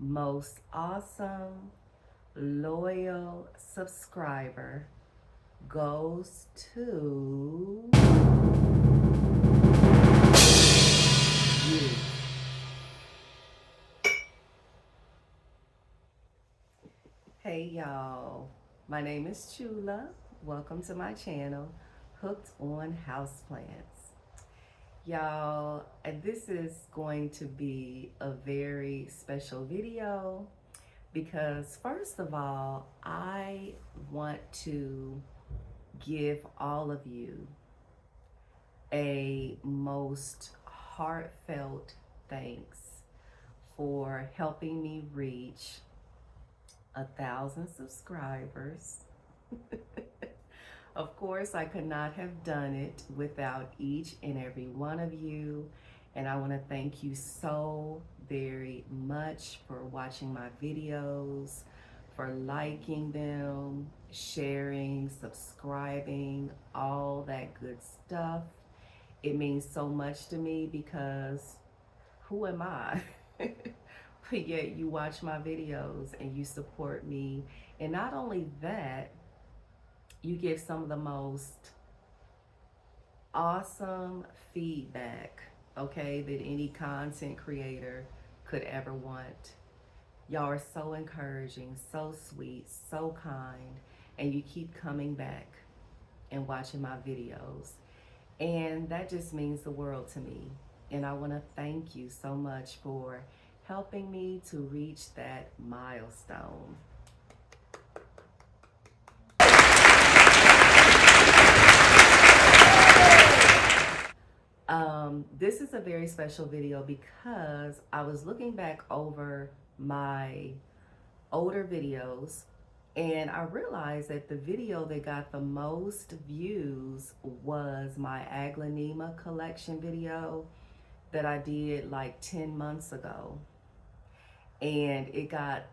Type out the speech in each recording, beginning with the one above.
most awesome, loyal subscriber goes to you. Hey y'all, my name is Chula. Welcome to my channel, Hooked on Houseplants. Y'all, this is going to be a very special video because first of all, I want to give all of you a most heartfelt thanks for helping me reach 1,000 subscribers. Of course, I could not have done it without each and every one of you. And I want to thank you so very much for watching my videos, for liking them, sharing, subscribing, all that good stuff. It means so much to me because who am I? But yet you watch my videos and you support me. And not only that, you give some of the most awesome feedback, okay, that any content creator could ever want. Y'all are so encouraging, so sweet, so kind, and you keep coming back and watching my videos. And that just means the world to me. And I want to thank you so much for helping me to reach that milestone. This is a very special video because I was looking back over my older videos and I realized that the video that got the most views was my AGLAONEMA collection video that I did like 10 months ago. And it got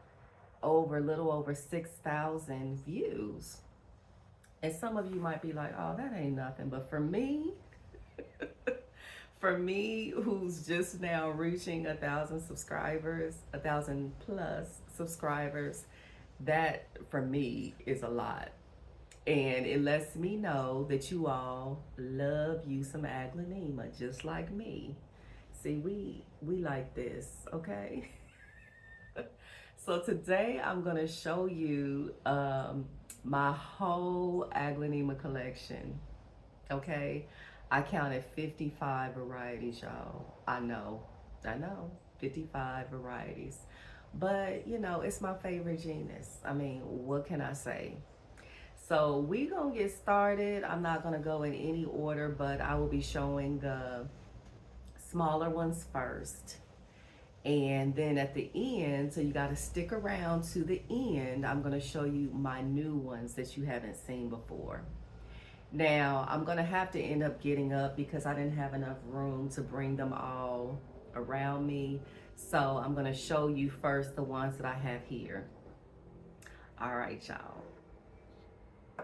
over, a little over 6,000 views. And some of you might be like, oh, that ain't nothing. But for me, who's just now reaching 1,000 subscribers, 1,000 plus subscribers, that for me is a lot. And it lets me know that you all love you some AGLAONEMA just like me. See, we like this, okay? So today I'm gonna show you my whole AGLAONEMA collection, okay? I counted 55 varieties, y'all. I know, 55 varieties. But, you know, it's my favorite genus. I mean, what can I say? So we gonna get started. I'm not gonna go in any order, but I will be showing the smaller ones first. And then at the end, so you gotta stick around to the end, I'm gonna show you my new ones that you haven't seen before. Now, I'm gonna have to end up getting up because I didn't have enough room to bring them all around me. So I'm gonna show you first the ones that I have here. All right, y'all.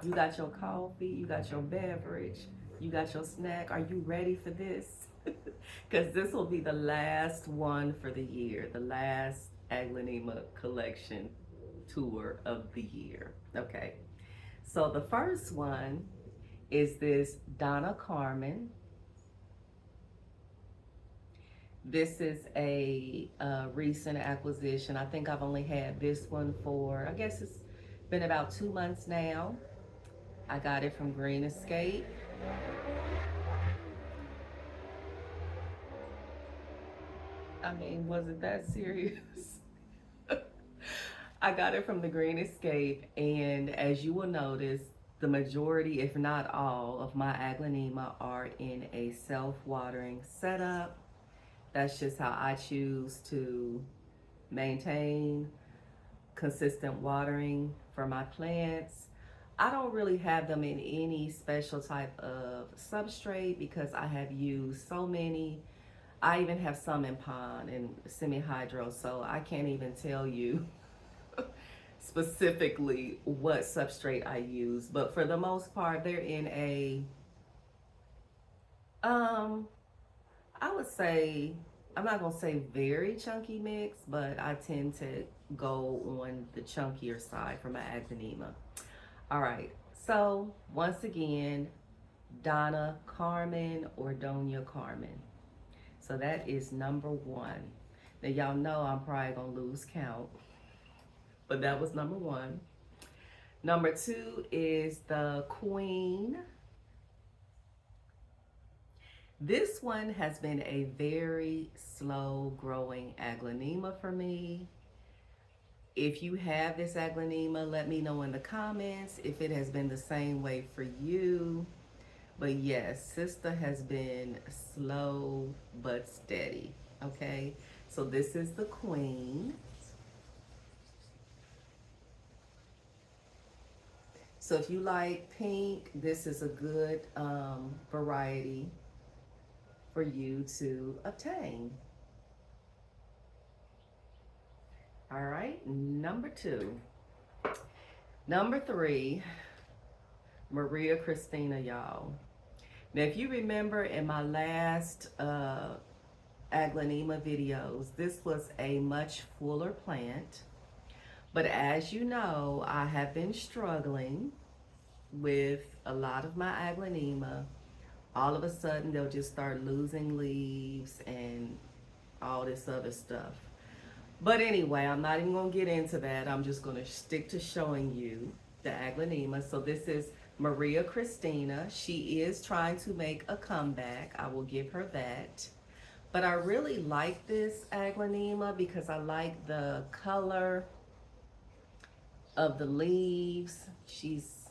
You got your coffee, you got your beverage, you got your snack. Are you ready for this? Because this will be the last one for the year, the last AGLAONEMA collection tour of the year. Okay, so the first one is this Donna Carmen. This is a recent acquisition. I think I've only had this one for, I guess it's been about 2 months now. I got it from Green Escape. I mean, was it that serious? I got it from the Green Escape, and as you will notice, the majority, if not all, of my AGLAONEMA are in a self-watering setup. That's just how I choose to maintain consistent watering for my plants. I don't really have them in any special type of substrate because I have used so many. I even have some in pond and semi-hydro, so I can't even tell you specifically what substrate I use. But for the most part, they're in a, I would say I'm not gonna say very chunky mix, but I tend to go on the chunkier side for my Aglaonema. All right, so once again, Donna Carmen or Donia Carmen. So that is number one. Now y'all know I'm probably gonna lose count, but that was number one. Number two is the Queen. This one has been a very slow growing Aglaonema for me. If you have this Aglaonema, let me know in the comments if it has been the same way for you. But yes, sister has been slow but steady. Okay, so this is the Queen. So if you like pink, this is a good variety for you to obtain. All right, number two. Number three, Maria Christina, y'all. Now, if you remember in my last Aglaonema videos, this was a much fuller plant. But as you know, I have been struggling with a lot of my Aglaonema. All of a sudden, they'll just start losing leaves and all this other stuff. But anyway, I'm not even going to get into that. I'm just going to stick to showing you the Aglaonema. So this is Maria Christina. She is trying to make a comeback. I will give her that. But I really like this Aglaonema because I like the color of the leaves. She's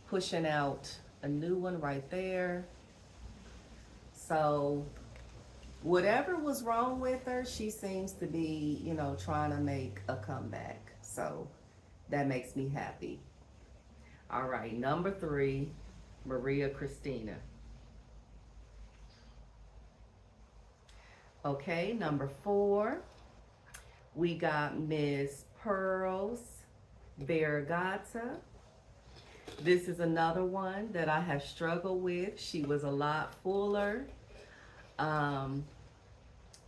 pushing out a new one right there. So whatever was wrong with her, she seems to be, you know, trying to make a comeback. So that makes me happy. All right, number three, Maria Christina. Okay, number four, we got Miss Pearls Variegata. This is another one that I have struggled with. She was a lot fuller.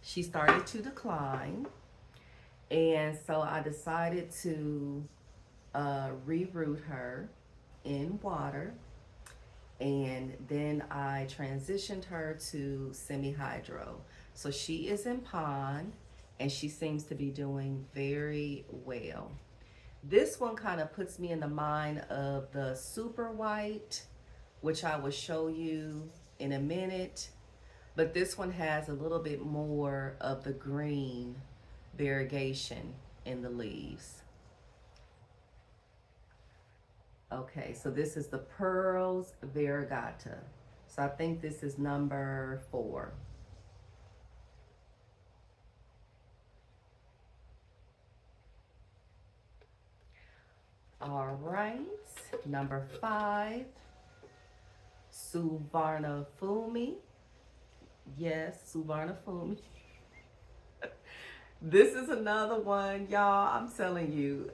She started to decline. And so I decided to reroot her in water. And then I transitioned her to semi-hydro. So she is in pond and she seems to be doing very well. This one kind of puts me in the mind of the super white, which I will show you in a minute. But this one has a little bit more of the green variegation in the leaves. Okay, so this is the Pearls Variegata. So I think this is number four. All right, number five, Suvarna Fumi. Yes, Suvarna Fumi. This is another one, y'all. I'm telling you,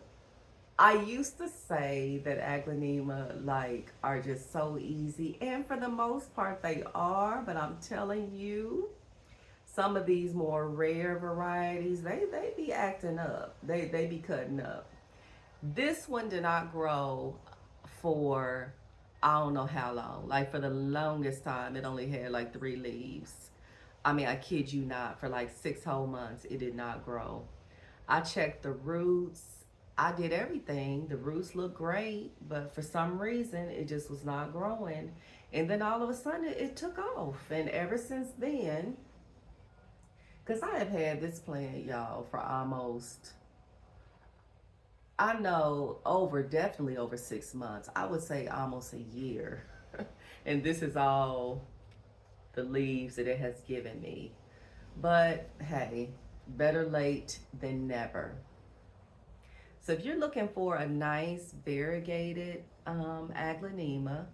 I used to say that Aglaonema like are just so easy, and for the most part they are, but I'm telling you, some of these more rare varieties, they be acting up. They be cutting up. This one did not grow for I don't know how long. Like for the longest time, it only had like 3 leaves. I mean, I kid you not, for like 6 whole months, it did not grow. I checked the roots. I did everything. The roots look great, but for some reason, it just was not growing. And then all of a sudden, it took off. And ever since then, because I have had this plant, y'all, for almost, I know, definitely over 6 months. I would say almost a year. And this is all the leaves that it has given me. But hey, better late than never. So if you're looking for a nice variegated Aglaonema,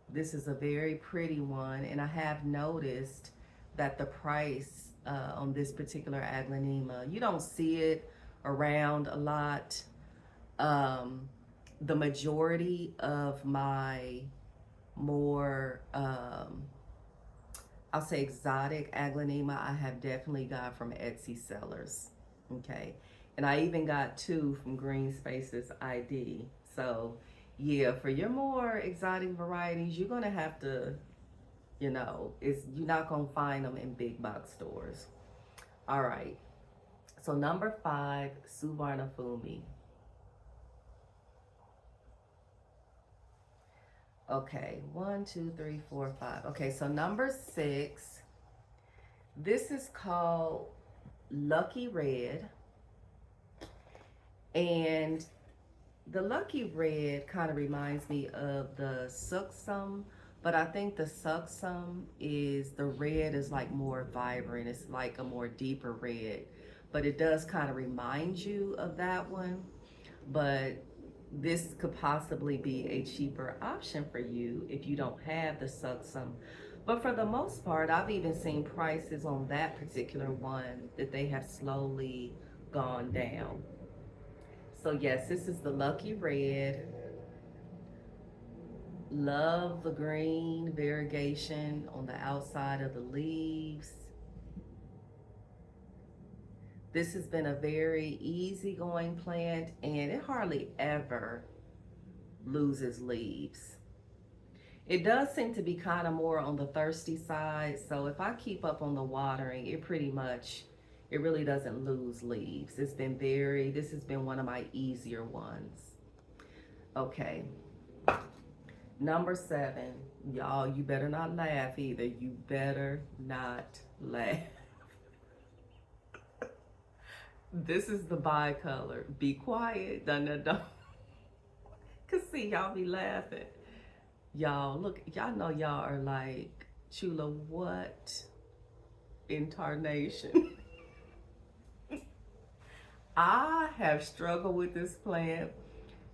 this is a very pretty one. And I have noticed that the price on this particular Aglaonema, you don't see it around a lot. The majority of my more, I I'll say exotic aglaonema, I have definitely got from Etsy sellers. Okay. And I even got two from Green Spaces ID. So yeah, for your more exotic varieties, you're gonna have to, you're not gonna find them in big box stores. All right. So number 5, Suvarna Fumi. Okay, 1, 2, 3, 4, 5. Okay, so number 6, this is called Lucky Red. And the Lucky Red kind of reminds me of the Suksum, but I think the Suksum is, the red is like more vibrant. It's like a more deeper red, but it does kind of remind you of that one. But this could possibly be a cheaper option for you if you don't have the Suksum. But for the most part, I've even seen prices on that particular one that they have slowly gone down. So yes, this is the Lucky Red. Love the green variegation on the outside of the leaves. This has been a very easygoing plant and it hardly ever loses leaves. It does seem to be kind of more on the thirsty side, so if I keep up on the watering, it really doesn't lose leaves. This has been one of my easier ones. Okay, number 7, y'all, you better not laugh either. You better not laugh. This is the bicolor. Be quiet, dun. Cause see, y'all be laughing. Y'all, look, y'all know y'all are like, Chula, what in tarnation? I have struggled with this plant.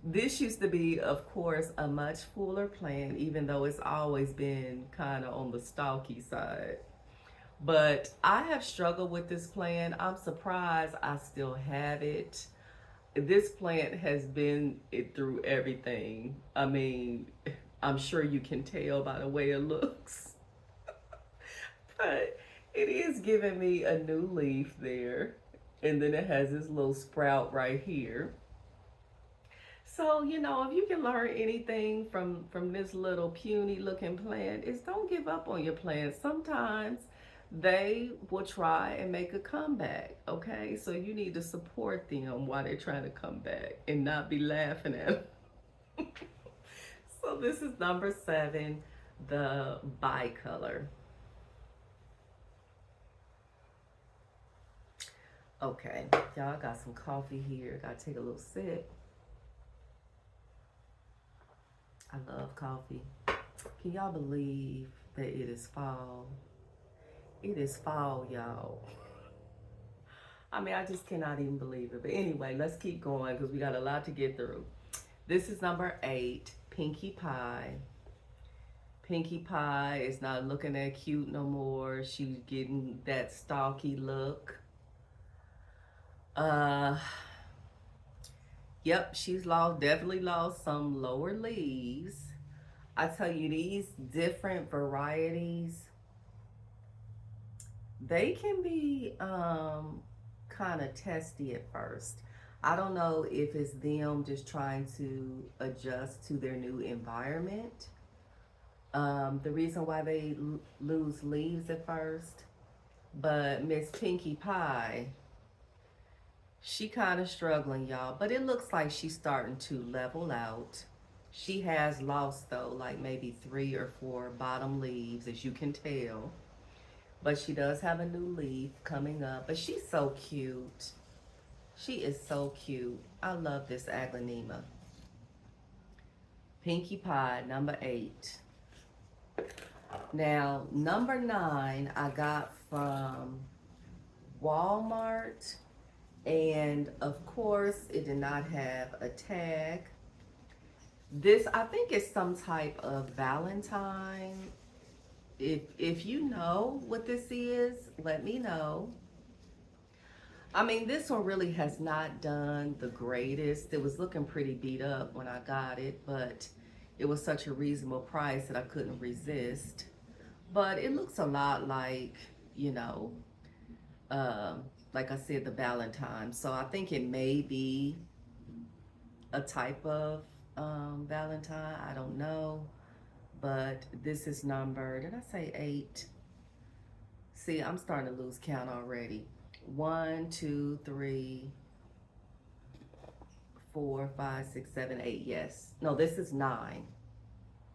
This used to be, of course, a much fuller plant, even though it's always been kind of on the stalky side. But I have struggled with this plant. I'm surprised I still have it. This plant has been through everything. I mean, I'm sure you can tell by the way it looks. But it is giving me a new leaf there. And then it has this little sprout right here. So, if you can learn anything from this little puny looking plant, is don't give up on your plants. Sometimes they will try and make a comeback, okay? So you need to support them while they're trying to come back and not be laughing at them. So this is number 7, the bicolor. Okay, y'all, got some coffee here. Gotta take a little sip. I love coffee. Can y'all believe that it is fall? It is fall, y'all. I mean, I just cannot even believe it. But anyway, let's keep going because we got a lot to get through. This is number 8, Pinkie Pie. Pinkie Pie is not looking that cute no more. She's getting that stalky look. Yep, she's definitely lost some lower leaves. I tell you, these different varieties, they can be kind of testy at first. I don't know if it's them just trying to adjust to their new environment. The reason why they lose leaves at first. But Miss Pinkie Pie, she kind of struggling, y'all. But it looks like she's starting to level out. She has lost, though, like maybe 3 or 4 bottom leaves, as you can tell. But she does have a new leaf coming up. But she's so cute. She is so cute. I love this aglaonema. Pinkie Pie, number 8. Now, number 9, I got from Walmart. And, of course, it did not have a tag. This, I think, is some type of Valentine. If you know what this is, let me know. I mean, this one really has not done the greatest. It was looking pretty beat up when I got it, but it was such a reasonable price that I couldn't resist. but it looks a lot like, you know, like I said, the Valentine. So I think it may be a type of Valentine. I don't know. But this is number, did I say 8? See, I'm starting to lose count already. 1, 2, 3, 4, 5, 6, 7, 8. Yes. No, this is 9.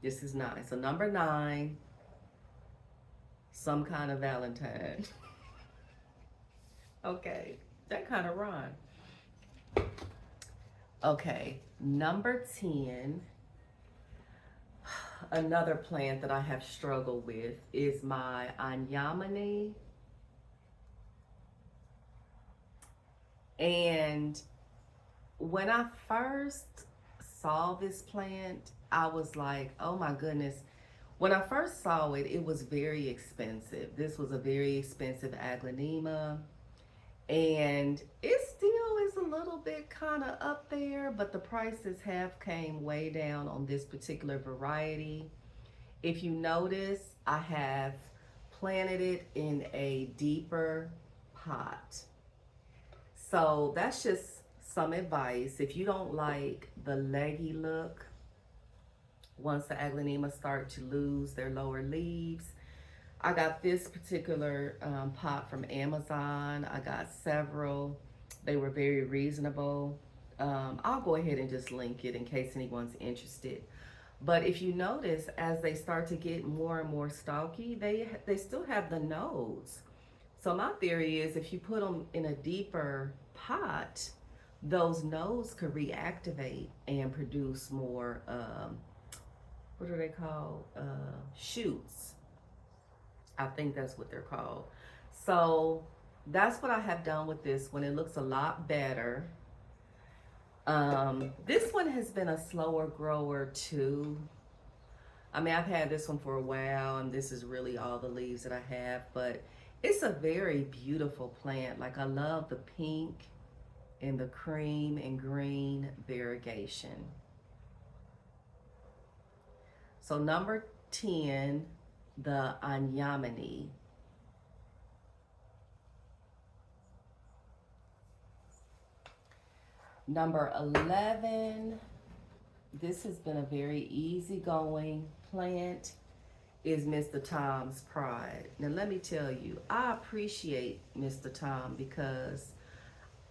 This is 9. So number 9, some kind of Valentine. Okay, that kind of rhyme. Okay, number 10. Another plant that I have struggled with is my anemone. And when I first saw this plant, I was like, oh my goodness. When I first saw it, it was very expensive. This was a very expensive aglaonema. And it still is a little bit kind of up there, but the prices have came way down on this particular variety. If you notice, I have planted it in a deeper pot. So that's just some advice. If you don't like the leggy look, once the aglaonema start to lose their lower leaves, I got this particular pot from Amazon. I got several. They were very reasonable. I'll go ahead and just link it in case anyone's interested. But if you notice, as they start to get more and more stalky, they still have the nodes. So my theory is if you put them in a deeper pot, those nodes could reactivate and produce more, what are they called? Shoots. I think that's what they're called. So that's what I have done with this one. It looks a lot better. This one has been a slower grower too. I mean, I've had this one for a while, and this is really all the leaves that I have, but it's a very beautiful plant. Like, I love the pink and the cream and green variegation. So number 10, the anemone. Number 11, this has been a very easygoing plant, is Mr. Tom's Pride. Now let me tell you, I appreciate Mr. Tom because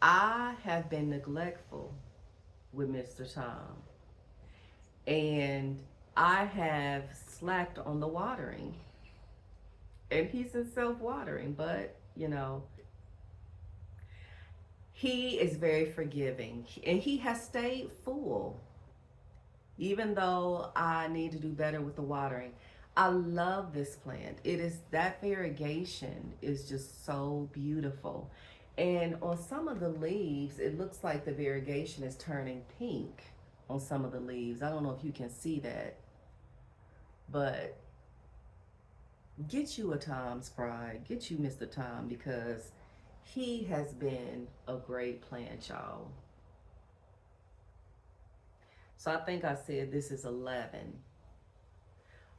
I have been neglectful with Mr. Tom. And I have slacked on the watering. And he's in self-watering, but you know, he is very forgiving, and he has stayed full, even though I need to do better with the watering. I love this plant. It is, that variegation is just so beautiful. And on some of the leaves, it looks like the variegation is turning pink on some of the leaves. I don't know if you can see that, but get you a Tom's Pride. Get you Mr. Tom, because he has been a great plant, y'all. So I think I said this is 11.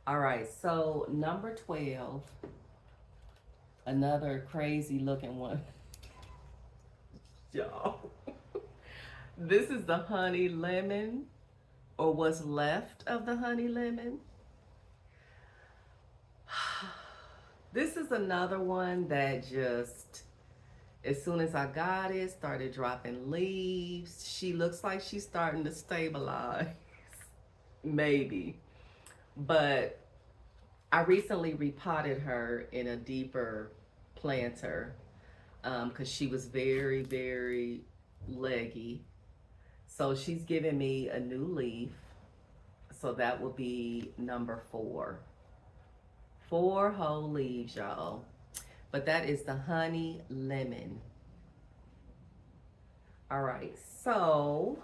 All right, so number 12, another crazy looking one. Y'all, this is the honey lemon, or what's left of the honey lemon. This is another one that just, as soon as I got it, started dropping leaves. She looks like she's starting to stabilize, maybe. But I recently repotted her in a deeper planter because she was very, very leggy. So she's giving me a new leaf. So that will be number 4. 4 whole leaves, y'all. But that is the honey lemon. All right, so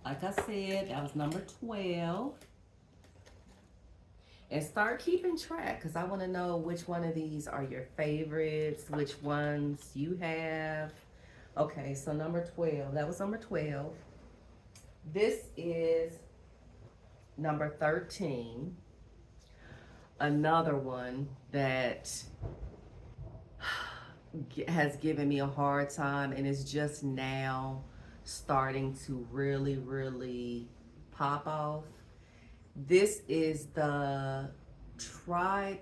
like I said, that was number 12. And start keeping track, because I want to know which one of these are your favorites, which ones you have. Okay, so number 12, that was number 12. This is number 13. another one that has given me a hard time and is just now starting to really, really pop off. This is the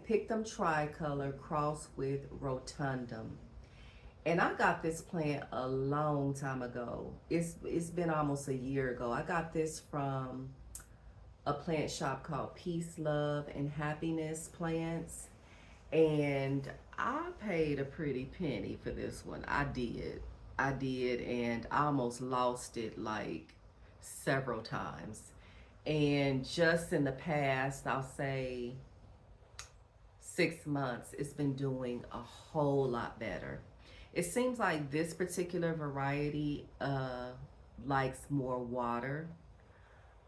Pictum Tricolor cross with Rotundum. And I got this plant a long time ago. It's been almost a year ago. I got this from a plant shop called Peace, Love, and Happiness Plants. And I paid a pretty penny for this one. I did. I did, and I almost lost it like several times. And just in the past, I'll say 6 months, it's been doing a whole lot better. It seems like this particular variety likes more water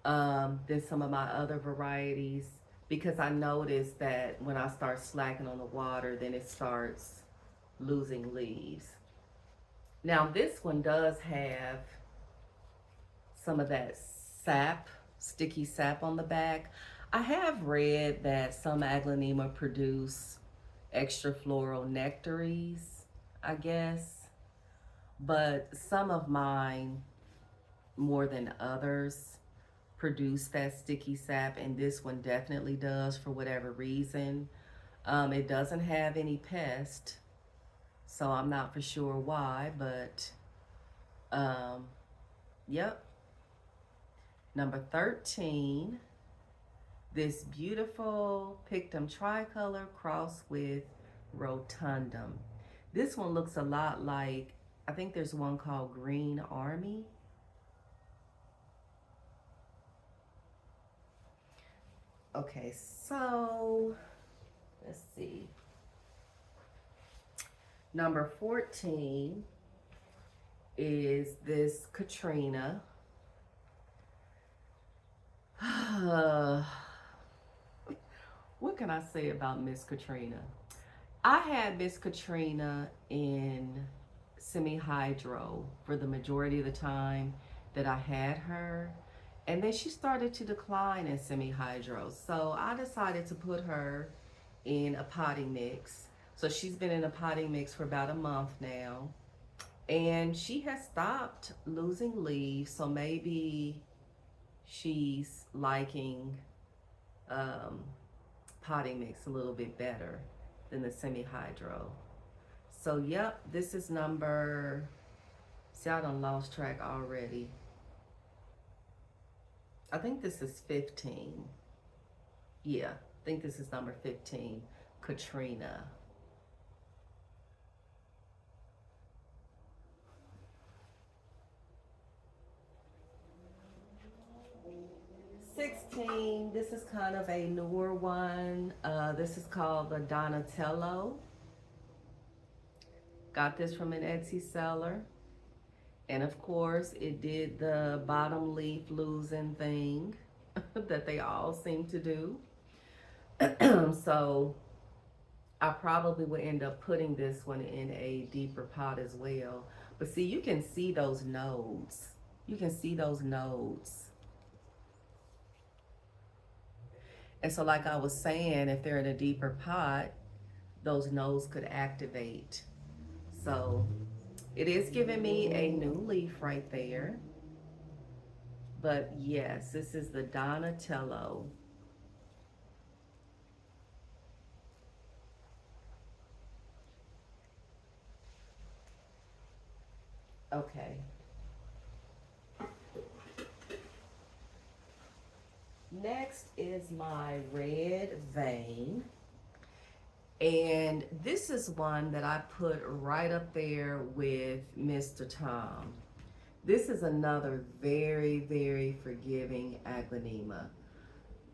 than some of my other varieties, because I noticed that when I start slacking on the water, then it starts losing leaves. Now, this one does have some of that sap, sticky sap on the back. I have read that some Aglaonema produce extra floral nectaries, I guess, but some of mine, more than others, produce that sticky sap, and this one definitely does for whatever reason. It doesn't have any pest, so I'm not for sure why, but yep. Number 13, this beautiful Pictum Tricolor cross with Rotundum. This one looks a lot like, I think there's one called Green Army. Okay, so let's see. Number 14 is this Katrina. What can I say about Miss Katrina? I had Miss Katrina in semi-hydro for the majority of the time that I had her. And then she started to decline in semi-hydro. So I decided to put her in a potting mix. So she's been in a potting mix for about a month now. And she has stopped losing leaves. So maybe she's liking potting mix a little bit better than the semi-hydro. So yep, this is number, see, I done lost track already. I think this is 15. Yeah, I think this is number 15, Katrina. This is kind of a newer one. This is called the Donatello. Got this from an Etsy seller. And of course, it did the bottom leaf losing thing that they all seem to do. So I probably would end up putting this one in a deeper pot as well. But see, you can see those nodes. You can see those nodes. And so like I was saying, if they're in a deeper pot, those nodes could activate. So it is giving me a new leaf right there. But yes, this is the Donatello. Okay. Next is my red vein. And this is one that I put right up there with Mr. Tom. This is another very, very forgiving Aglaonema.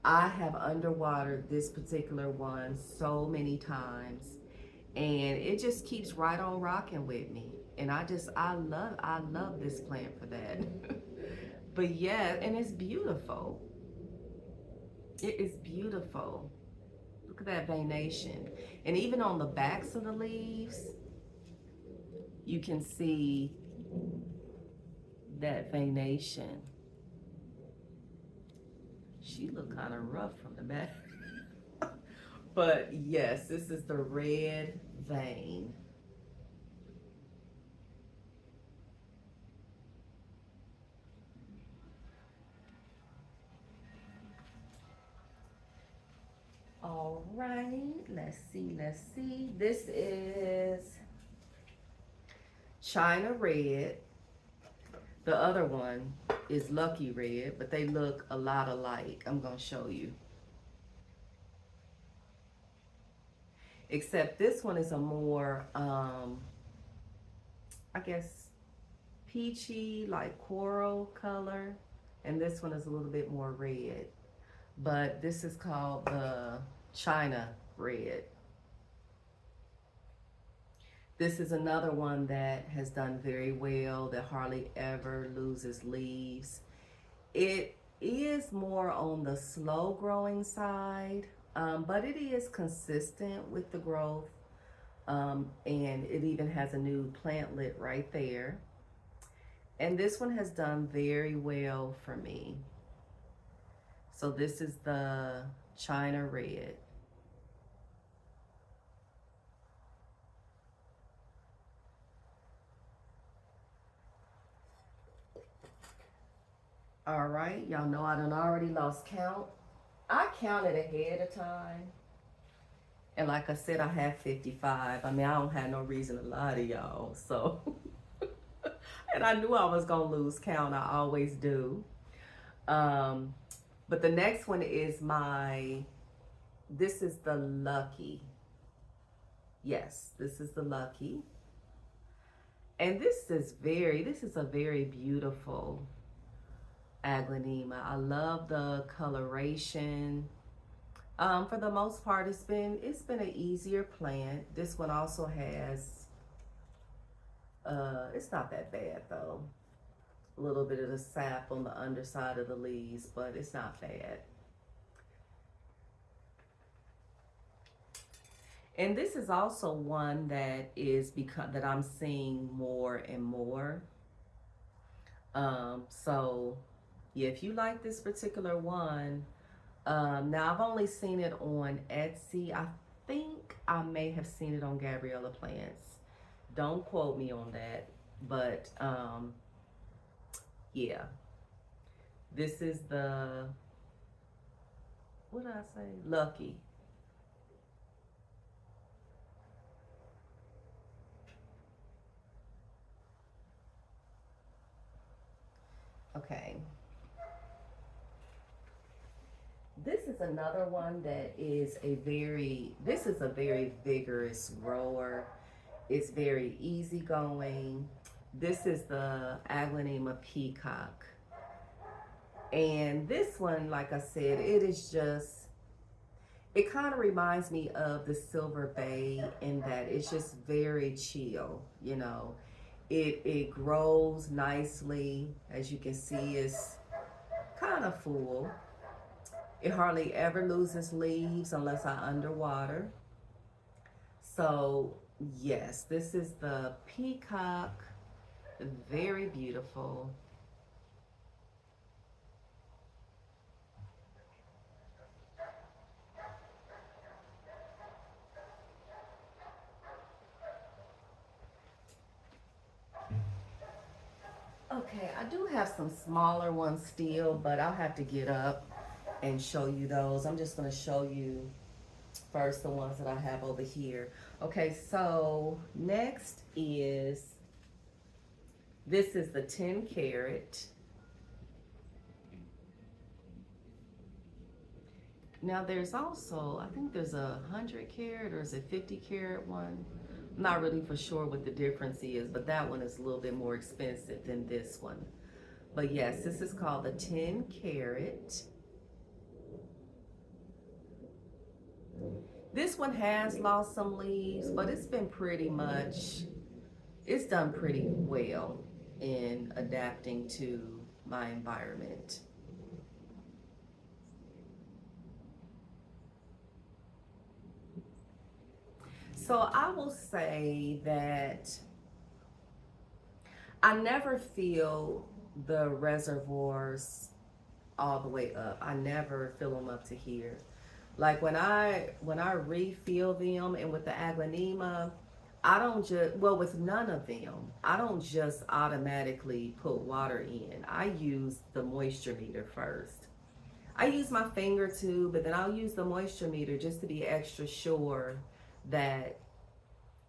I have underwatered this particular one so many times, and it just keeps right on rocking with me. And I love this plant for that. But yeah, and it's beautiful. It is beautiful. Look at that veination. And even on the backs of the leaves, you can see that veination. She looked kind of rough from the back. But yes, this is the red vein. All right, let's see, let's see. This is China Red. The other one is Lucky Red, but they look a lot alike. I'm gonna show you. Except this one is a more, I guess, peachy, like coral color. And this one is a little bit more red. But this is called the China Red. This is another one that has done very well, that hardly ever loses leaves. It is more on the slow growing side, but it is consistent with the growth. And it even has a new plantlet right there. And this one has done very well for me. So this is the China Red. All right, y'all know I done already lost count. I counted ahead of time. And like I said, I have 55. I mean, I don't have no reason to lie to y'all. So, and I knew I was going to lose count. I always do. But the next one is this is the Lucky. Yes, this is the Lucky. And this is a very beautiful aglaonema. I love the coloration. For the most part, it's been an easier plant. This one also has, it's not that bad though. A little bit of the sap on the underside of the leaves, but it's not bad. And this is also one that that I'm seeing more and more. So yeah, if you like this particular one, now I've only seen it on Etsy. I think I may have seen it on Gabriella Plants. Don't quote me on that, but yeah. This is the, what did I say? Lucky. Okay. This is another one that is this is a very vigorous grower. It's very easygoing. This is the Aglaonema Peacock. And this one, like I said, it kind of reminds me of the Silver Bay in that it's just very chill, you know. It grows nicely. As you can see, it's kind of full. It hardly ever loses leaves unless I underwater. So yes, this is the Peacock. Very beautiful. Okay, I do have some smaller ones still, but I'll have to get up and show you those. I'm just going to show you first the ones that I have over here. Okay, so next this is the 10 carat. Now there's also, I think there's a 100 carat or is it 50 carat one? I'm not really for sure what the difference is, but that one is a little bit more expensive than this one. But yes, this is called the 10 carat. This one has lost some leaves, but it's done pretty well in adapting to my environment. So I will say that I never fill the reservoirs all the way up. I never fill them up to here. Like when I refill them, and with the aglaonema, I don't just, well, with none of them, I don't just automatically put water in. I use the moisture meter first. I use my finger too, but then I'll use the moisture meter just to be extra sure that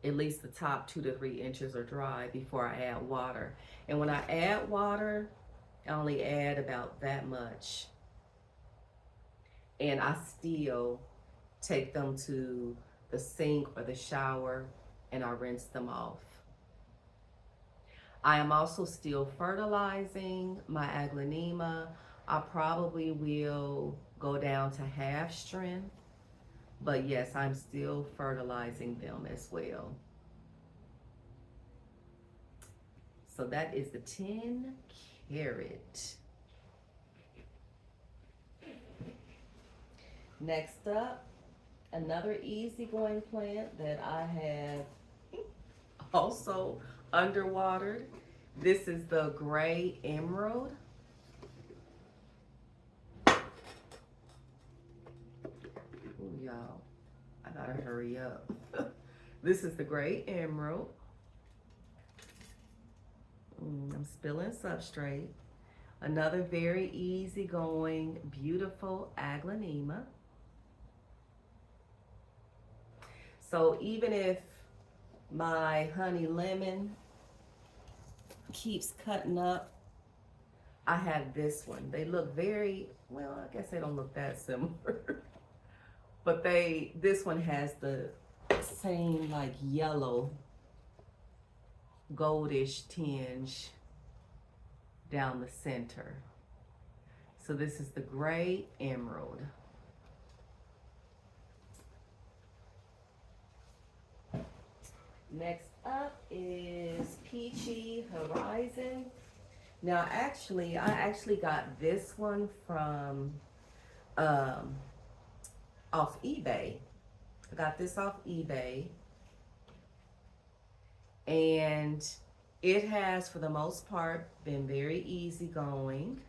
at least the top 2 to 3 inches are dry before I add water. And when I add water, I only add about that much. And I still take them to the sink or the shower and I rinse them off. I am also still fertilizing my aglaonema. I probably will go down to half strength, but yes, I'm still fertilizing them as well. So that is the 10 carat. Next up, another easygoing plant that I have also underwatered. This is the gray emerald. Ooh, y'all, I gotta hurry up. This is the gray emerald. I'm spilling substrate. Another very easygoing, beautiful aglaonema. So even if my honey lemon keeps cutting up, I have this one. They look very, well, I guess they don't look that similar. But this one has the same like yellow, goldish tinge down the center. So this is the gray emerald. Next up is Peachy Horizon. Now I actually got this one from off eBay. I got this off eBay, and it has, for the most part, been very easygoing.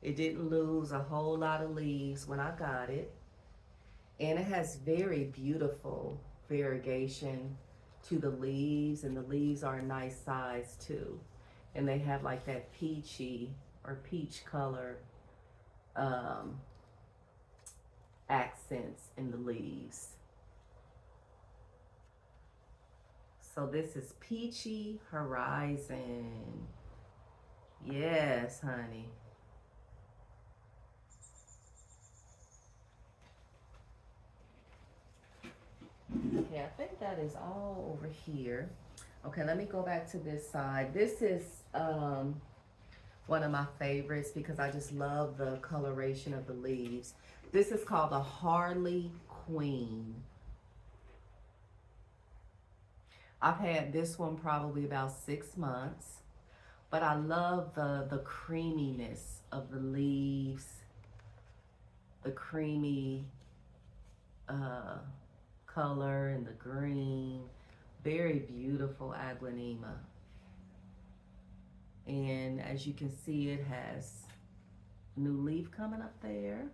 It didn't lose a whole lot of leaves when I got it, and it has very beautiful variegation to the leaves, and the leaves are a nice size too, and they have like that peachy or peach color accents in the leaves. So this is Peachy Horizon. Yes, honey. Okay, I think that is all over here. Okay, let me go back to this side. This is one of my favorites because I just love the coloration of the leaves. This is called the Harley Queen. I've had this one probably about 6 months, but I love the creaminess of the leaves, the creamy color and the green. Very beautiful aglaonema. And as you can see, it has new leaf coming up there.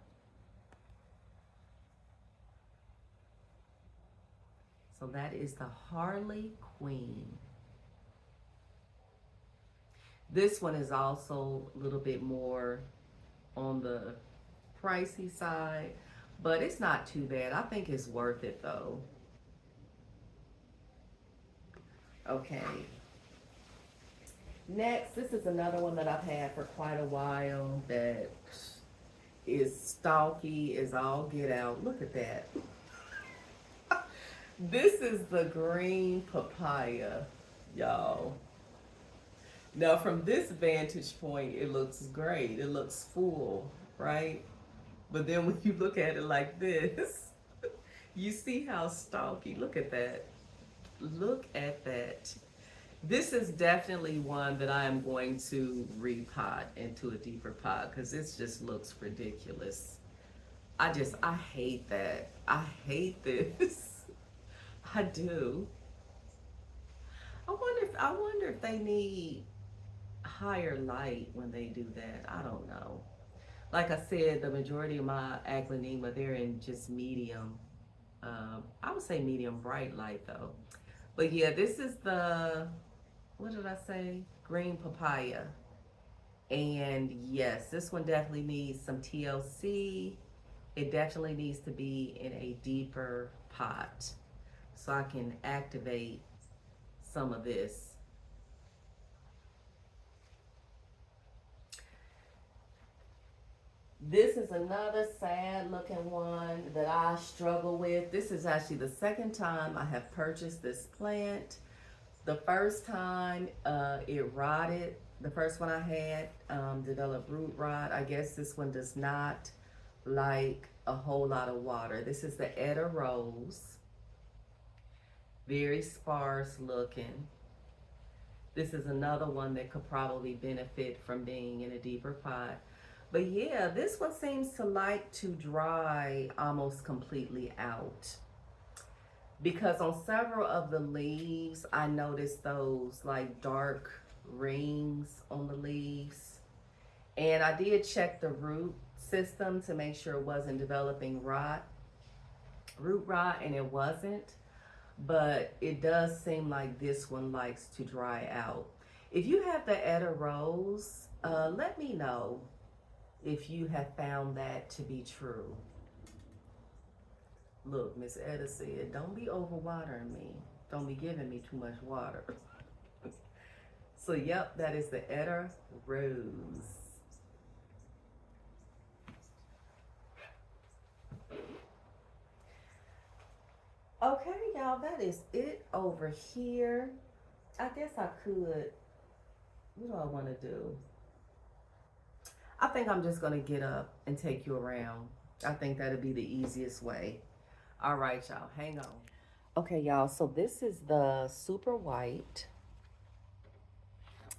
So that is the Harley Queen. This one is also a little bit more on the pricey side, but it's not too bad. I think it's worth it though. Okay. Next, this is another one that I've had for quite a while that is stalky as all get out. Look at that. This is the green papaya, y'all. Now from this vantage point, it looks great. It looks full, right? But then when you look at it like this, you see how stalky. Look at that. Look at that. This is definitely one that I am going to repot into a deeper pot because this just looks ridiculous. I hate that. I hate this. I do. I wonder if they need higher light when they do that. I don't know. Like I said, the majority of my aglaonema, they're in just medium. I would say medium bright light though. But yeah, this is the, what did I say? Green papaya. And yes, this one definitely needs some TLC. It definitely needs to be in a deeper pot so I can activate some of this. This is another sad looking one that I struggle with. This is actually the second time I have purchased this plant. The first time it rotted. The first one I had developed root rot. I guess this one does not like a whole lot of water. This is the Etta Rose. Very sparse looking. This is another one that could probably benefit from being in a deeper pot. But yeah, this one seems to like to dry almost completely out. Because on several of the leaves, I noticed those like dark rings on the leaves. And I did check the root system to make sure it wasn't developing root rot, and it wasn't. But it does seem like this one likes to dry out. If you have the Etta Rose, let me know if you have found that to be true. Look, Miss Etta said, don't be overwatering me. Don't be giving me too much water. So, yep, that is the Etta Rose. Okay, y'all, that is it over here. I guess I could, what do I want to do? I think I'm just going to get up and take you around. I think that'd be the easiest way. All right, y'all, hang on. Okay, y'all, so this is the super white.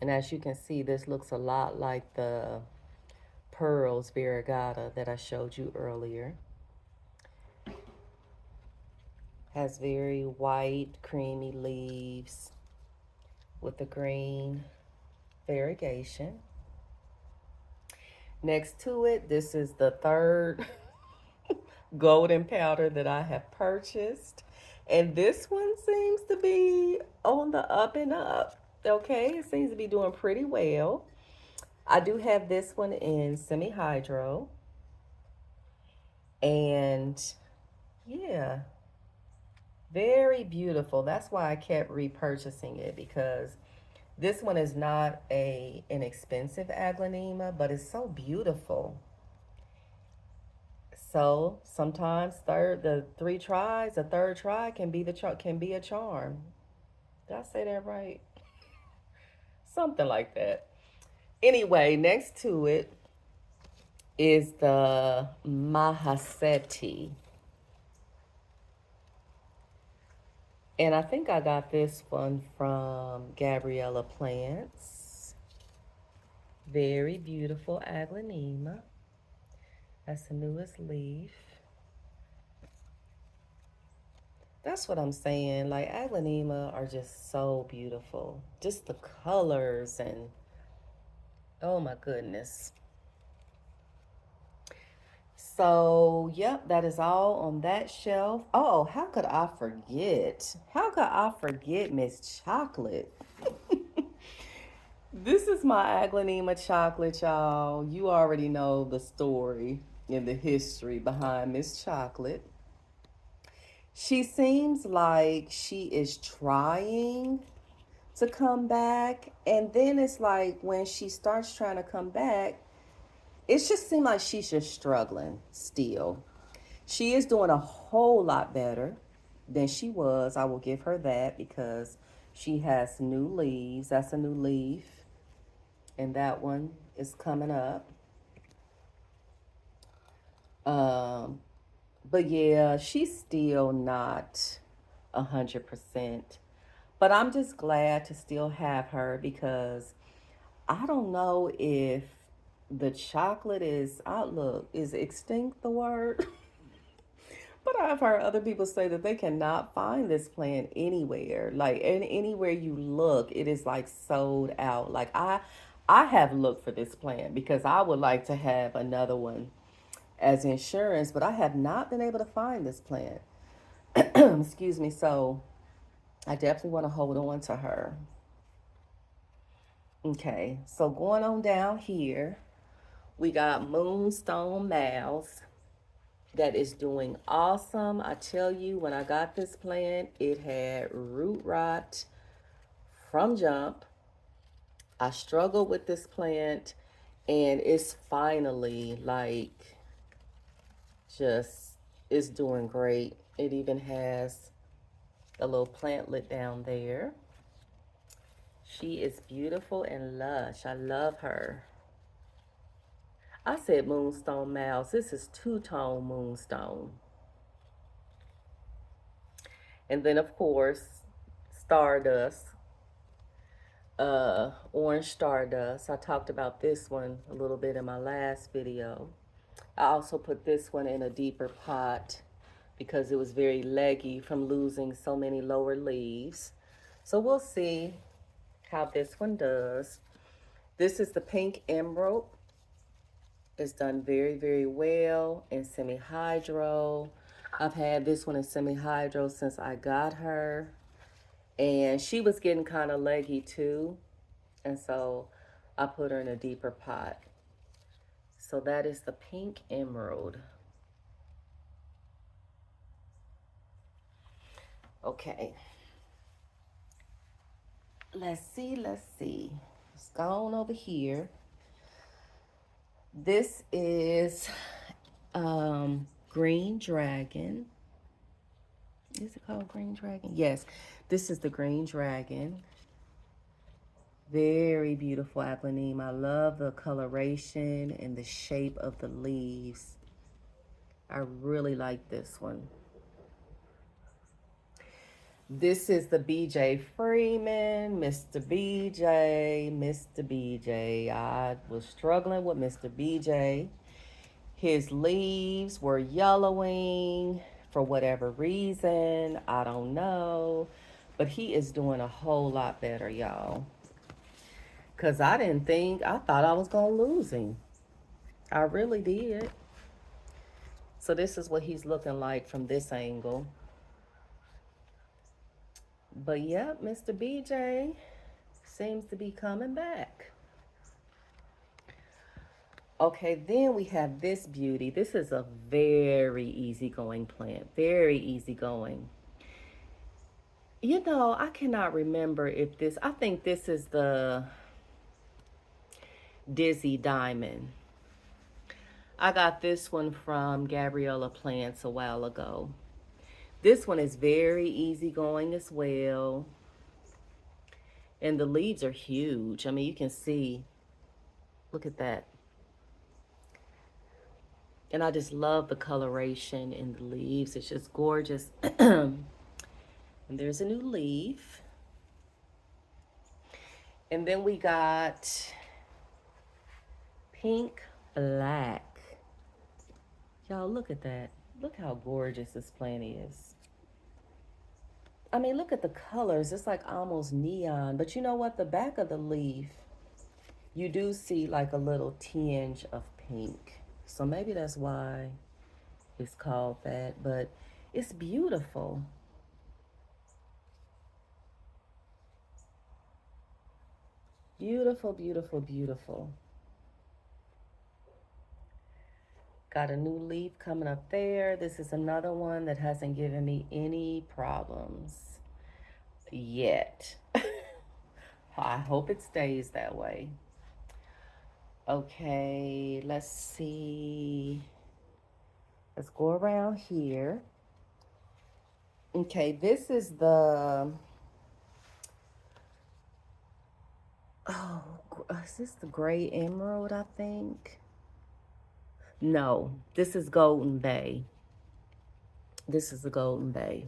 And as you can see, this looks a lot like the pearls variegata that I showed you earlier. Has very white, creamy leaves with the green variegation. Next to it, this is the third golden powder that I have purchased. And this one seems to be on the up and up. Okay, it seems to be doing pretty well. I do have this one in semi-hydro. And yeah, very beautiful. That's why I kept repurchasing it, because this one is not an expensive aglaonema, but it's so beautiful. So sometimes the third try can be a charm. Did I say that right? Something like that. Anyway, next to it is the Mahaseti. And I think I got this one from Gabriella Plants. Very beautiful aglaonema. That's the newest leaf. That's what I'm saying. Like, aglaonema are just so beautiful. Just the colors and, oh my goodness. So, yep, that is all on that shelf. Oh, how could I forget? How could I forget Miss Chocolate? This is my aglaonema chocolate, y'all. You already know the story and the history behind Miss Chocolate. She seems like she is trying to come back, and then it's like when she starts trying to come back, it just seems like she's just struggling still. She is doing a whole lot better than she was. I will give her that, because she has new leaves. That's a new leaf. And that one is coming up. But yeah, she's still not 100%. But I'm just glad to still have her, because I don't know if the chocolate is, look, is extinct the word? But I've heard other people say that they cannot find this plant anywhere. Like, anywhere you look, it is like sold out. Like, I have looked for this plant because I would like to have another one as insurance, but I have not been able to find this plant. Excuse me. So I definitely want to hold on to her. Okay, so going on down here, we got Moonstone Mouse that is doing awesome. I tell you, when I got this plant, it had root rot from jump. I struggled with this plant, and it's finally like just it's doing great. It even has a little plantlet down there. She is beautiful and lush. I love her. I said Moonstone Mouse. This is two-tone Moonstone. And then, of course, Stardust, Orange Stardust. I talked about this one a little bit in my last video. I also put this one in a deeper pot because it was very leggy from losing so many lower leaves. So we'll see how this one does. This is the Pink Emerald. It's done very, very well in semi-hydro. I've had this one in semi-hydro since I got her. And she was getting kind of leggy too. And so I put her in a deeper pot. So that is the Pink Emerald. Okay. Let's see. Let's go on over here. This is Green Dragon. Is it called Green Dragon? Yes, this is the Green Dragon. Very beautiful aglaonema. I love the coloration and the shape of the leaves. I really like this one. This is the BJ Freeman, Mr. BJ, Mr. BJ. I was struggling with Mr. BJ. His leaves were yellowing for whatever reason. I don't know. But he is doing a whole lot better, y'all. Because I thought I was going to lose him. I really did. So this is what he's looking like from this angle. But yep, Mr. BJ seems to be coming back. Okay, then we have this beauty. This is a very easygoing plant. Very easygoing. You know, I cannot remember if this, I think this is the Dizzy Diamond. I got this one from Gabriella Plants a while ago. This one is very easygoing as well. And the leaves are huge. I mean, you can see, look at that. And I just love the coloration in the leaves. It's just gorgeous. And there's a new leaf. And then we got Pink Black. Y'all, look at that. Look how gorgeous this plant is. I mean, look at the colors. It's like almost neon. But you know what? The back of the leaf, you do see like a little tinge of pink. So maybe that's why it's called that. But it's beautiful. Beautiful, beautiful, beautiful. Got a new leaf coming up there. This is another one that hasn't given me any problems yet. I hope it stays that way. Okay, let's see. Let's go around here. Okay, this is the, oh, is this the gray emerald, I think? No, this is Golden Bay. This is the Golden Bay,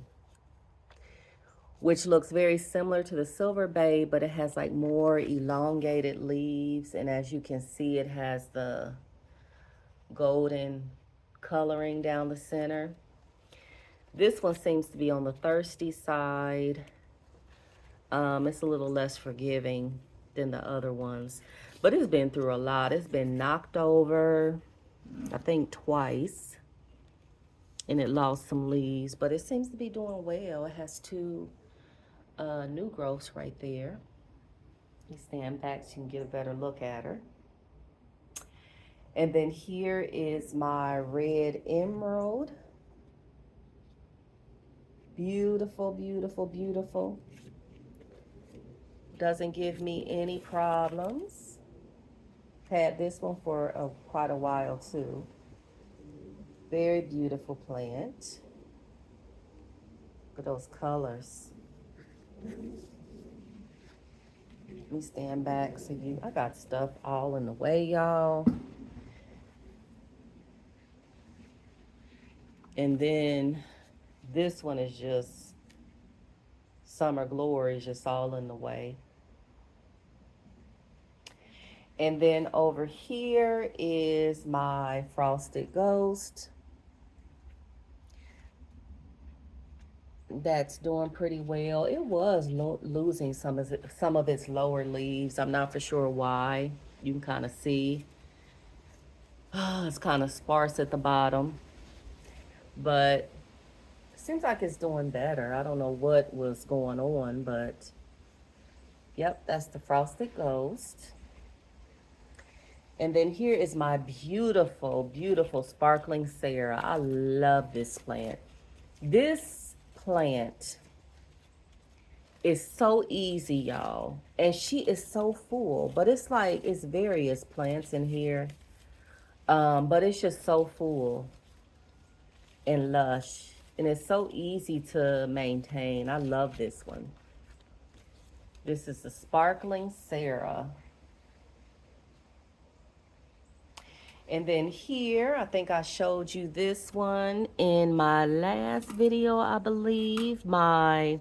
which looks very similar to the Silver Bay, but it has like more elongated leaves. And as you can see, it has the golden coloring down the center. This one seems to be on the thirsty side. It's a little less forgiving than the other ones. But it's been through a lot. It's been knocked over, I think twice, and it lost some leaves, but it seems to be doing well. It has two new growths right there. You stand back so you can get a better look at her. And then here is my red emerald. Beautiful, beautiful, beautiful. Doesn't give me any problems. Had this one for quite a while too. Very beautiful plant. Look at those colors. Let me stand back so I got stuff all in the way, y'all. And then this one is just Summer Glory, is just all in the way. And then over here is my Frosted Ghost. That's doing pretty well. It was losing some of its lower leaves. I'm not for sure why. You can kind of see. It's kind of sparse at the bottom. But it seems like it's doing better. I don't know what was going on, but yep, that's the Frosted Ghost. And then here is my beautiful, beautiful sparkling Sarah. I love this plant. This plant is so easy, y'all. And she is so full. But it's like, it's various plants in here. But it's just so full and lush. And it's so easy to maintain. I love this one. This is the Sparkling Sarah. And then here, I think I showed you this one in my last video, I believe. My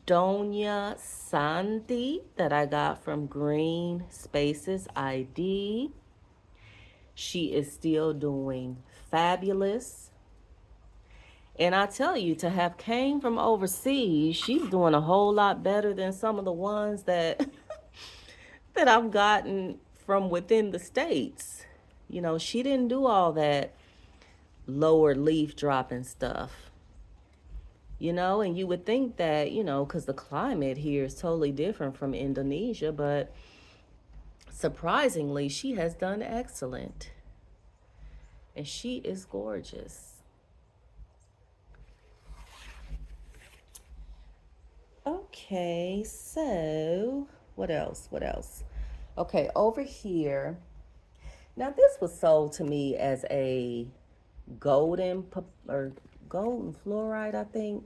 Doña Santi that I got from Green Spaces ID. She is still doing fabulous. And I tell you, to have came from overseas, she's doing a whole lot better than some of the ones that that I've gotten from within the States. You know, she didn't do all that lower leaf dropping stuff. You know, and you would think that, you know, because the climate here is totally different from Indonesia, but surprisingly, she has done excellent. And she is gorgeous. Okay, so what else? What else? Okay, over here. Now, this was sold to me as a golden fluorite, I think.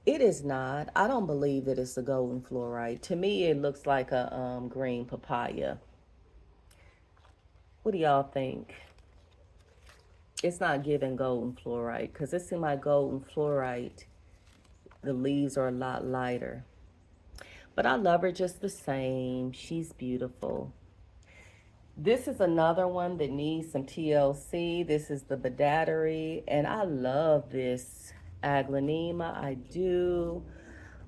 It is not. I don't believe that it's a golden fluorite. To me, it looks like a green papaya. What do y'all think? It's not giving golden fluorite, because it's in my golden fluorite. The leaves are a lot lighter. But I love her just the same. She's beautiful. This is another one that needs some TLC. This is the Badaddery, and I love this Aglaonema. I do.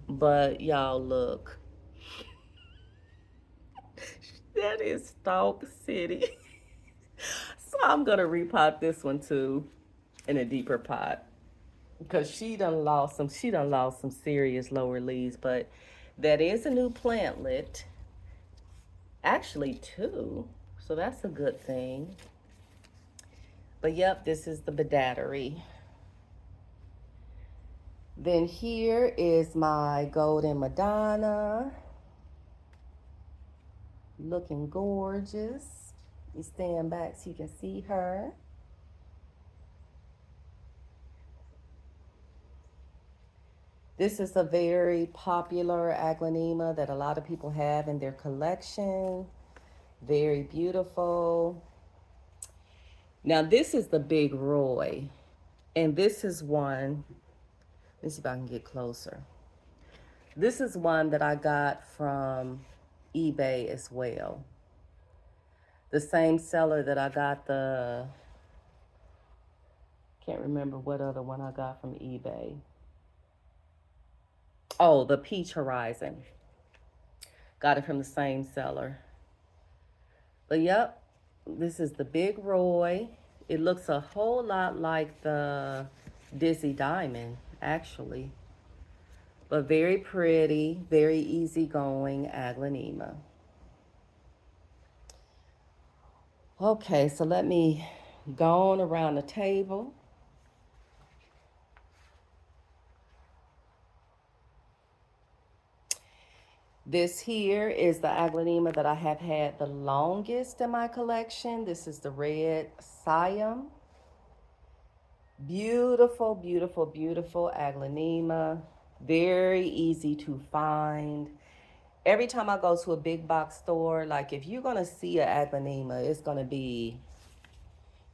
But y'all look. That is Stalk City. So I'm going to repot this one too in a deeper pot. Because she done lost some serious lower leaves. But that is a new plantlet. Actually, two. So that's a good thing. But yep, this is the Badaddery. Then here is my Golden Madonna. Looking gorgeous. You stand back so you can see her. This is a very popular Aglaonema that a lot of people have in their collection. Very beautiful. Now this is the Big Roy. And this is one, let's see if I can get closer. This is one that I got from eBay as well. The same seller that I got can't remember what other one I got from eBay. Oh, the Peach Horizon. Got it from the same seller. But yep, this is the Big Roy. It looks a whole lot like the Dizzy Diamond, actually. But very pretty, very easygoing aglaonema. Okay, so let me go on around the table. This here is the aglaonema that I have had the longest in my collection. This is the red Siam. Beautiful, beautiful, beautiful aglaonema. Very easy to find. Every time I go to a big box store, like if you're gonna see an aglaonema, it's gonna be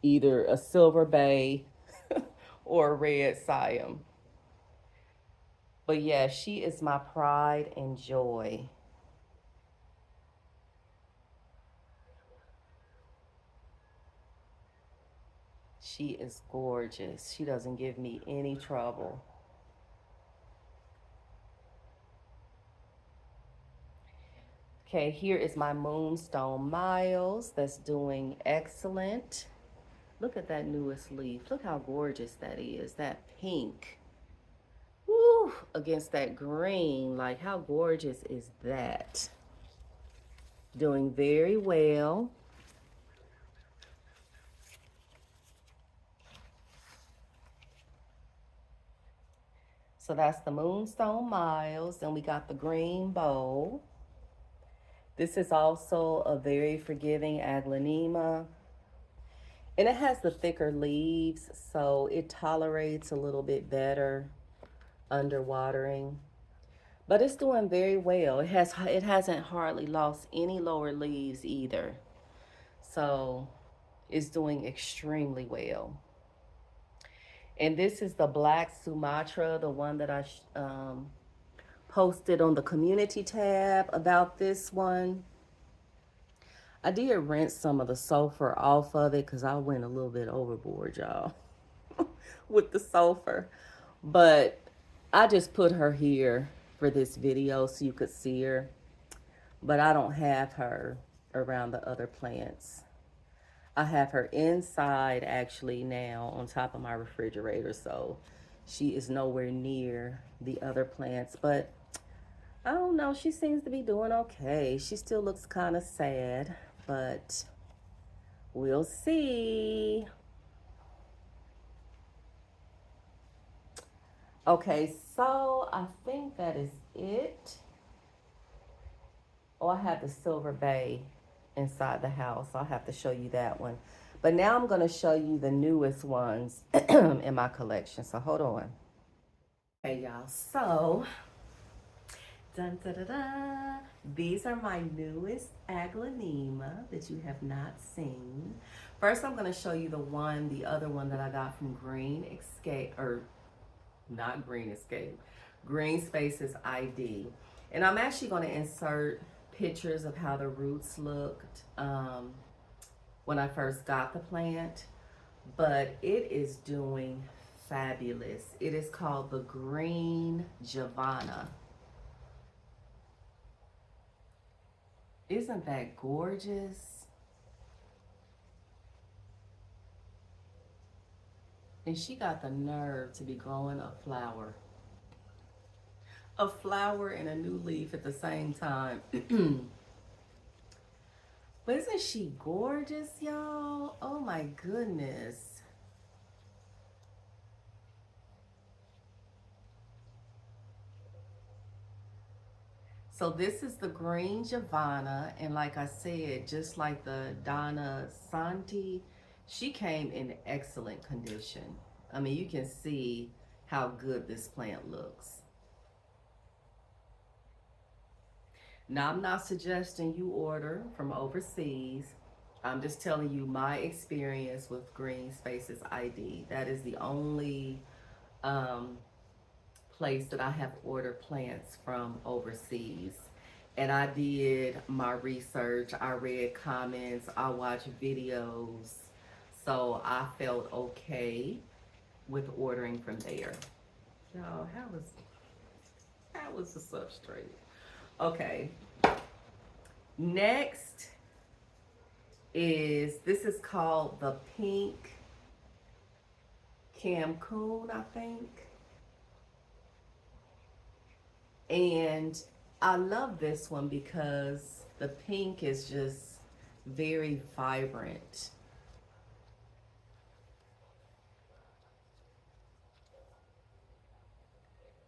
either a silver bay or a red Siam. But yeah, she is my pride and joy. She is gorgeous. She doesn't give me any trouble. Okay, here is my Moonstone Miles that's doing excellent. Look at that newest leaf. Look how gorgeous that is. That pink. Woo, against that green. Like, how gorgeous is that? Doing very well. So that's the Moonstone Miles. Then we got the green bowl. This is also a very forgiving aglaonema. And it has the thicker leaves, so it tolerates a little bit better underwatering. But it's doing very well. It hasn't hardly lost any lower leaves either. So it's doing extremely well. And this is the Black Sumatra, the one that I posted on the community tab about this one. I did rinse some of the sulfur off of it because I went a little bit overboard, y'all, with the sulfur. But I just put her here for this video so you could see her. But I don't have her around the other plants. I have her inside actually now on top of my refrigerator, so she is nowhere near the other plants. But I don't know, she seems to be doing okay. She still looks kind of sad, but we'll see. Okay, so I think that is it. Oh, I have the Silver Bay inside the house. I'll have to show you that one. But now I'm going to show you the newest ones in my collection. So hold on. Okay, y'all. So, dun, da, da, da. These are my newest aglaonema that you have not seen. First, I'm going to show you the other one that I got from Green Escape, or not Green Escape, Green Spaces ID. And I'm actually going to insert pictures of how the roots looked when I first got the plant, but it is doing fabulous. It is called the Green Giovanna. Isn't that gorgeous? And she got the nerve to be growing a flower. A flower and a new leaf at the same time. But isn't she gorgeous, y'all? Oh my goodness. So this is the Green Giovanna, and like I said, just like the Donna Santi, she came in excellent condition. I mean, you can see how good this plant looks. Now, I'm not suggesting you order from overseas. I'm just telling you my experience with Green Spaces ID. That is the only place that I have ordered plants from overseas. And I did my research, I read comments, I watched videos. So I felt okay with ordering from there. Y'all, how was the substrate? Okay. Next, this is called the Pink Cancun, I think. And I love this one because the pink is just very vibrant.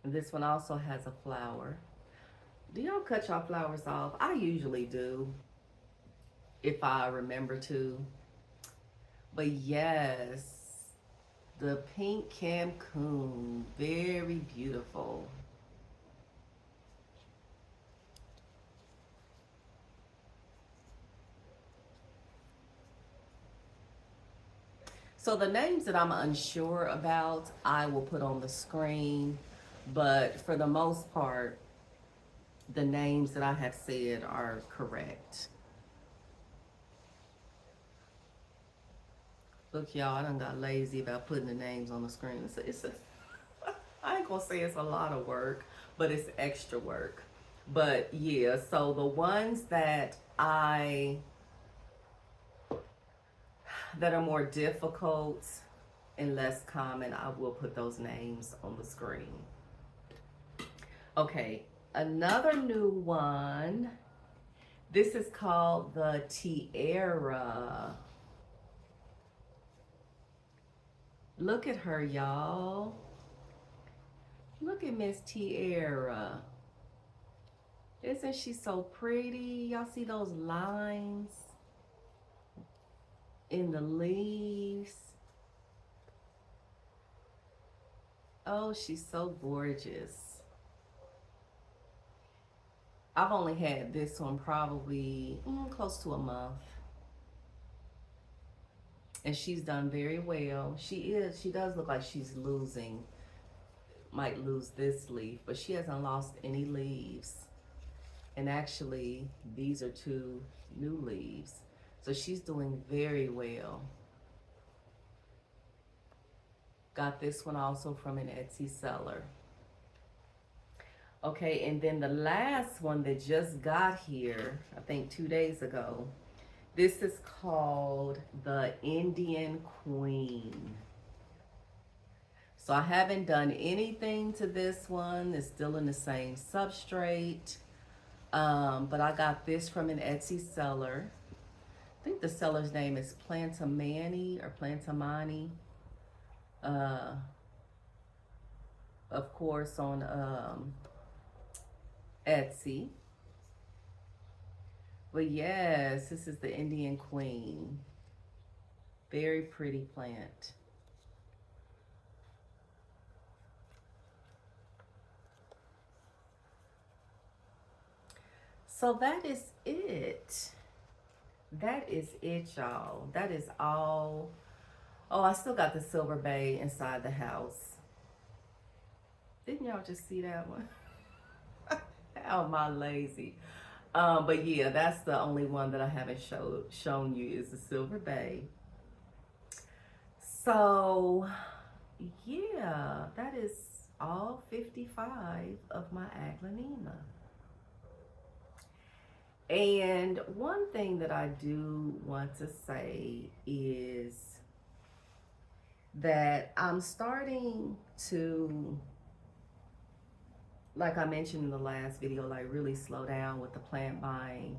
And this one also has a flower. Do y'all cut your flowers off? I usually do, if I remember to. But yes, the Pink Cancun, very beautiful. So the names that I'm unsure about, I will put on the screen. But for the most part, the names that I have said are correct. Look, y'all, I done got lazy about putting the names on the screen. I ain't gonna say it's a lot of work, but it's extra work. But yeah, so the ones that are more difficult and less common, I will put those names on the screen. Okay, another new one. This is called the Tiara. Look at her, y'all. Look at Miss Tiara. Isn't she so pretty? Y'all see those lines in the leaves? Oh, she's so gorgeous. I've only had this one probably close to a month. And she's done very well. She does look like she's might lose this leaf, but she hasn't lost any leaves. And actually, these are 2 new leaves. So she's doing very well. Got this one also from an Etsy seller. Okay, and then the last one that just got here, I think 2 days ago, this is called the Indian Queen. So I haven't done anything to this one. It's still in the same substrate. But I got this from an Etsy seller. I think the seller's name is Plantamani or Plantamani. Of course, on Etsy. But yes, this is the Indian Queen. Very pretty plant. So that is it. That is it, y'all. That is all. Oh, I still got the Silver Bay inside the house. Didn't y'all just see that one? How am I lazy? But yeah, that's the only one that I haven't shown you is the Silver Bay. So yeah, that is all 55 of my Aglaonema. And one thing that I do want to say is that I'm starting to, like I mentioned in the last video, like really slow down with the plant buying,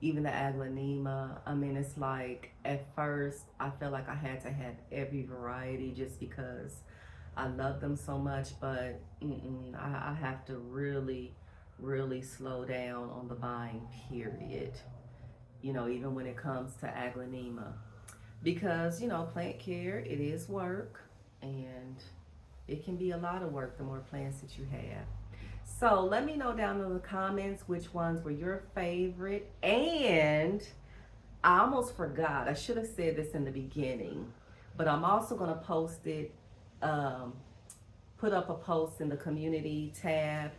even the Aglaonema. I mean, it's like at first I felt like I had to have every variety just because I love them so much, but I have to really slow down on the buying period, you know, even when it comes to Aglaonema, because, you know, plant care, it is work, and it can be a lot of work the more plants that you have. So let me know down in the comments which ones were your favorite. And I almost forgot, I should have said this in the beginning, but I'm also going to post it, put up a post in the community tab.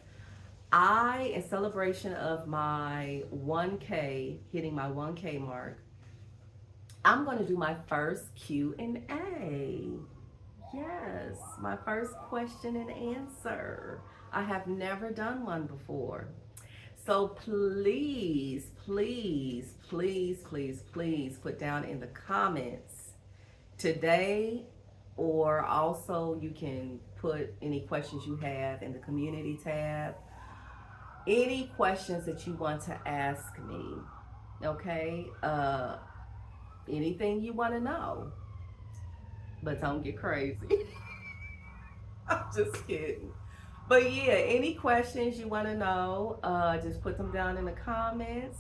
In celebration of my 1K, hitting my 1K mark, I'm going to do my first Q&A. Yes, my first question and answer. I have never done one before. So please, please, please, please, please put down in the comments today, or also you can put any questions you have in the community tab. Any questions that you want to ask me, okay? Anything you want to know, but don't get crazy. I'm just kidding. But yeah, any questions you want to know, just put them down in the comments.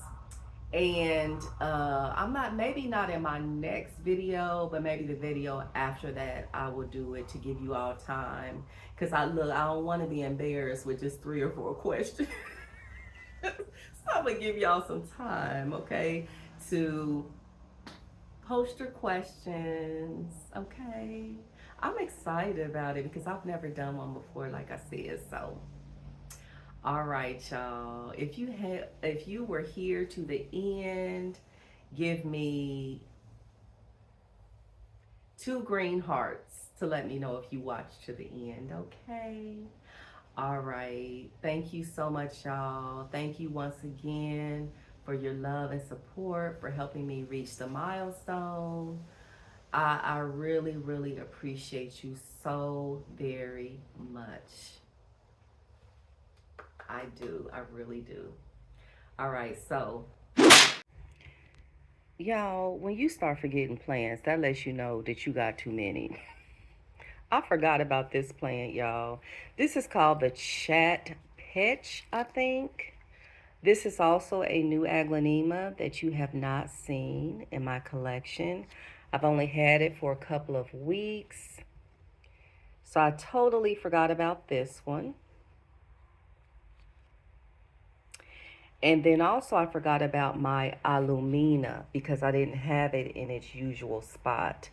And I'm not, maybe not in my next video, but maybe the video after that, I will do it to give you all time. Because I don't want to be embarrassed with just 3 or 4 questions. So I'm going to give y'all some time, okay, to post your questions, okay? I'm excited about it because I've never done one before, like I said. So all right, y'all. If you were here to the end, give me 2 green hearts to let me know if you watched to the end, okay? All right. Thank you so much, y'all. Thank you once again for your love and support, for helping me reach the milestone. I really, really appreciate you so very much. I do. I really do. All right. So, y'all, when you start forgetting plants, that lets you know that you got too many. I forgot about this plant, y'all. This is called the Chat Pitch, I think. This is also a new aglaonema that you have not seen in my collection. I've only had it for a couple of weeks. So I totally forgot about this one. And then also I forgot about my Alumina because I didn't have it in its usual spot.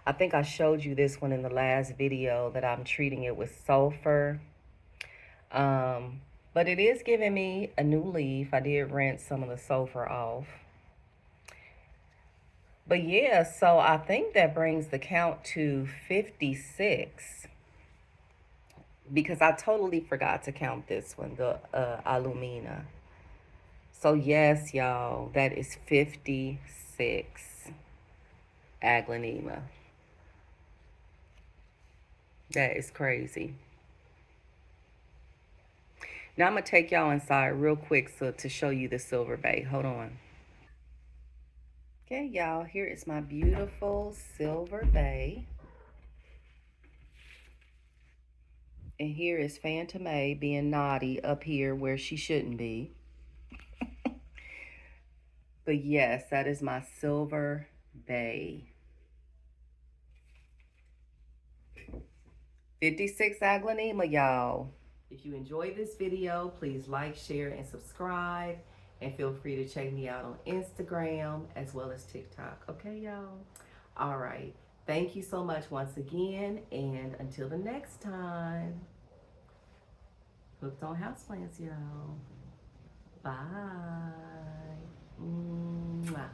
I think I showed you this one in the last video that I'm treating it with sulfur. But it is giving me a new leaf. I did rinse some of the sulfur off. But yeah, so I think that brings the count to 56. Because I totally forgot to count this one, the Alumina. So yes, y'all, that is 56 aglaonema. That is crazy. Now I'm going to take y'all inside real quick to show you the silver bay. Hold on. Okay, y'all, here is my beautiful silver bay. And here is Fantome being naughty up here where she shouldn't be. But yes, that is my silver bay. 56 aglaonema, y'all. If you enjoyed this video, please like, share, and subscribe. And feel free to check me out on Instagram as well as TikTok. Okay, y'all? All right. Thank you so much once again. And until the next time, hooked on houseplants, y'all. Bye. Mwah.